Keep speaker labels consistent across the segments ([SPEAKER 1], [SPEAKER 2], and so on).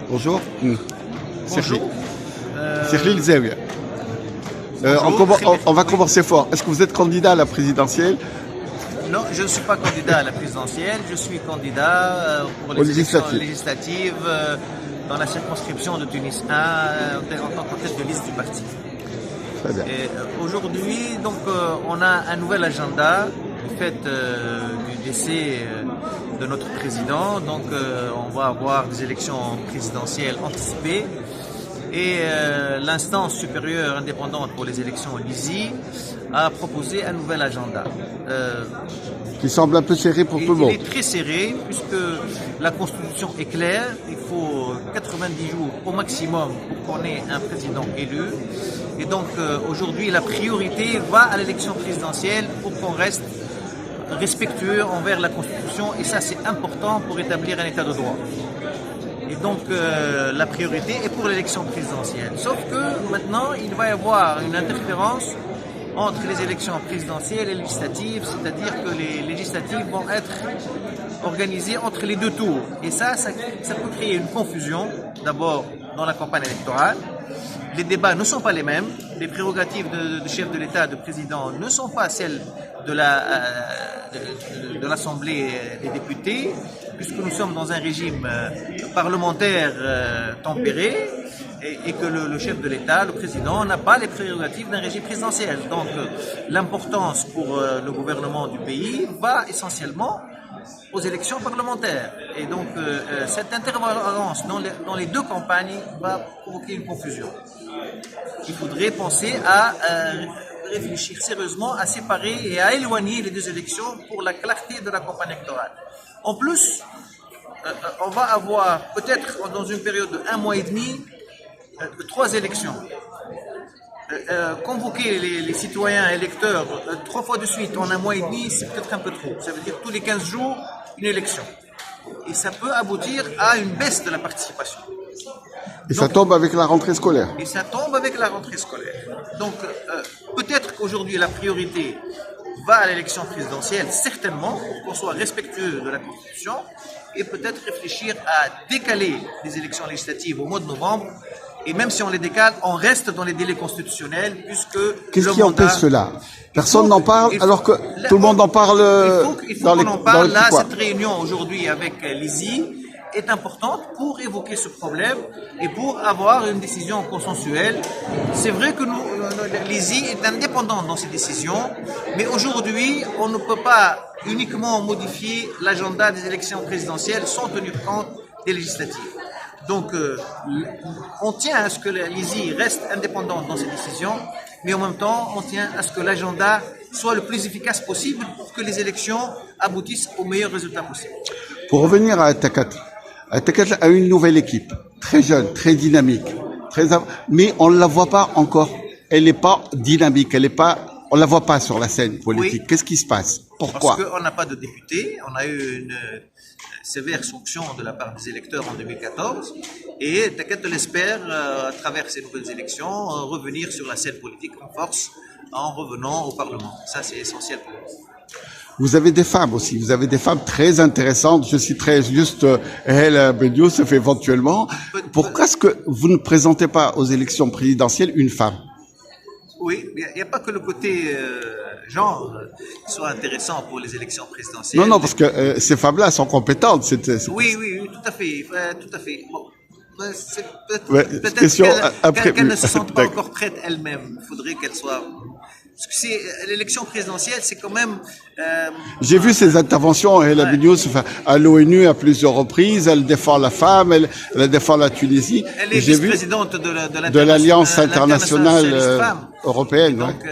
[SPEAKER 1] Bonjour.
[SPEAKER 2] Bonjour.
[SPEAKER 1] Sirlil Zaouia. On va commencer fort. Est-ce que vous êtes candidat à la présidentielle?
[SPEAKER 2] Non, je ne suis pas candidat à la présidentielle. Je suis candidat pour les élections législatives dans la circonscription de Tunis 1 en tant que tête de liste du parti.
[SPEAKER 1] Très bien.
[SPEAKER 2] Aujourd'hui, donc, on a un nouvel agenda du fait du décès de notre président. Donc, on va avoir des élections présidentielles anticipées. Et l'instance supérieure indépendante pour les élections, l'ISI, a proposé un nouvel agenda.
[SPEAKER 1] Qui semble un peu serré pour tout le monde.
[SPEAKER 2] Il est très serré puisque la Constitution est claire. Il faut 90 jours au maximum pour qu'on ait un président élu. Et donc aujourd'hui, la priorité va à l'élection présidentielle pour qu'on reste respectueux envers la Constitution. Et ça, c'est important pour établir un état de droit. Et donc la priorité est pour l'élection présidentielle. Sauf que maintenant, il va y avoir une interférence entre les élections présidentielles et législatives, c'est-à-dire que les législatives vont être organisées entre les deux tours. Et ça peut créer une confusion, d'abord dans la campagne électorale. Les débats ne sont pas les mêmes, les prérogatives de chef de l'État, de président, ne sont pas celles de l'Assemblée des députés, puisque nous sommes dans un régime parlementaire tempéré, et que le chef de l'État, le président, n'a pas les prérogatives d'un régime présidentiel. Donc l'importance pour le gouvernement du pays va essentiellement aux élections parlementaires. Et donc cette intervalence dans les deux campagnes va provoquer une confusion. Il faudrait penser à réfléchir sérieusement à séparer et à éloigner les deux élections pour la clarté de la campagne électorale. En plus, on va avoir peut-être dans une période de 1 mois et demi 3 élections. Convoquer les citoyens électeurs 3 fois de suite en 1 mois et demi, c'est peut-être un peu trop. Ça veut dire tous les 15 jours, une élection. Et ça peut aboutir à une baisse de la participation.
[SPEAKER 1] Et donc, ça tombe avec la rentrée scolaire.
[SPEAKER 2] Et ça tombe avec la rentrée scolaire. Donc, peut-être qu'aujourd'hui, la priorité va à l'élection présidentielle, certainement, pour qu'on soit respectueux de la Constitution, et peut-être réfléchir à décaler les élections législatives au mois de novembre. Et même si on les décale, on reste dans les délais constitutionnels, puisque...
[SPEAKER 1] Qu'est-ce qui empêche cela? Personne n'en parle, alors que tout le monde en parle
[SPEAKER 2] il faut qu'on en parle. Là, cette réunion aujourd'hui avec l'ISI est importante pour évoquer ce problème et pour avoir une décision consensuelle. C'est vrai que l'ISI est indépendante dans ses décisions, mais aujourd'hui, on ne peut pas uniquement modifier l'agenda des élections présidentielles sans tenir compte des législatives. Donc, on tient à ce que l'ISI reste indépendante dans ses décisions, mais en même temps, on tient à ce que l'agenda soit le plus efficace possible pour que les élections aboutissent au meilleur résultat possible.
[SPEAKER 1] Pour revenir à Attacat a une nouvelle équipe, très jeune, très dynamique, mais on ne la voit pas encore. Elle n'est pas dynamique, on la voit pas sur la scène politique. Oui. Qu'est-ce qui se passe? Pourquoi?
[SPEAKER 2] Parce qu'on n'a pas de député, on a eu une sévère sanction de la part des électeurs en 2014, et Attacat l'espère, à travers ces nouvelles élections, revenir sur la scène politique en force en revenant au Parlement. Ça, c'est essentiel pour nous.
[SPEAKER 1] Vous avez des femmes aussi, vous avez des femmes très intéressantes. Je citerai juste Hela Ben-Youssef éventuellement. Pourquoi est-ce que vous ne présentez pas aux élections présidentielles une femme?
[SPEAKER 2] Oui, il n'y a pas que le côté genre qui soit intéressant pour les élections présidentielles.
[SPEAKER 1] Non, parce que ces femmes-là sont compétentes.
[SPEAKER 2] Oui, tout à fait, tout à fait. Bon, c'est
[SPEAKER 1] peut-être
[SPEAKER 2] qu'elles ne se sentent pas encore prêtes elles-mêmes. Il faudrait qu'elles soient... Parce que l'élection présidentielle, c'est quand même...
[SPEAKER 1] J'ai vu ses interventions, Hela Ben-Youssef, à l'ONU à plusieurs reprises. Elle défend la femme, elle défend la Tunisie.
[SPEAKER 2] Elle est vice-présidente
[SPEAKER 1] de l'Alliance internationale européenne.
[SPEAKER 2] Donc,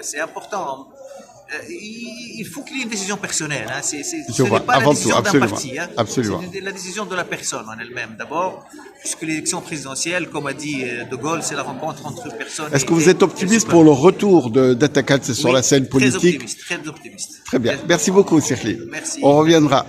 [SPEAKER 2] c'est important. Il faut qu'il y ait une décision personnelle. Hein. Ce n'est pas la décision d'un parti. Hein.
[SPEAKER 1] Absolument.
[SPEAKER 2] C'est la décision de la personne en elle-même, d'abord, puisque l'élection présidentielle, comme a dit De Gaulle, c'est la rencontre entre personnes.
[SPEAKER 1] Est-ce que vous êtes optimiste pour le retour d'Attacat sur la scène politique?
[SPEAKER 2] Très optimiste.
[SPEAKER 1] Très bien. Merci beaucoup, Sirlil.
[SPEAKER 2] Merci.
[SPEAKER 1] On reviendra.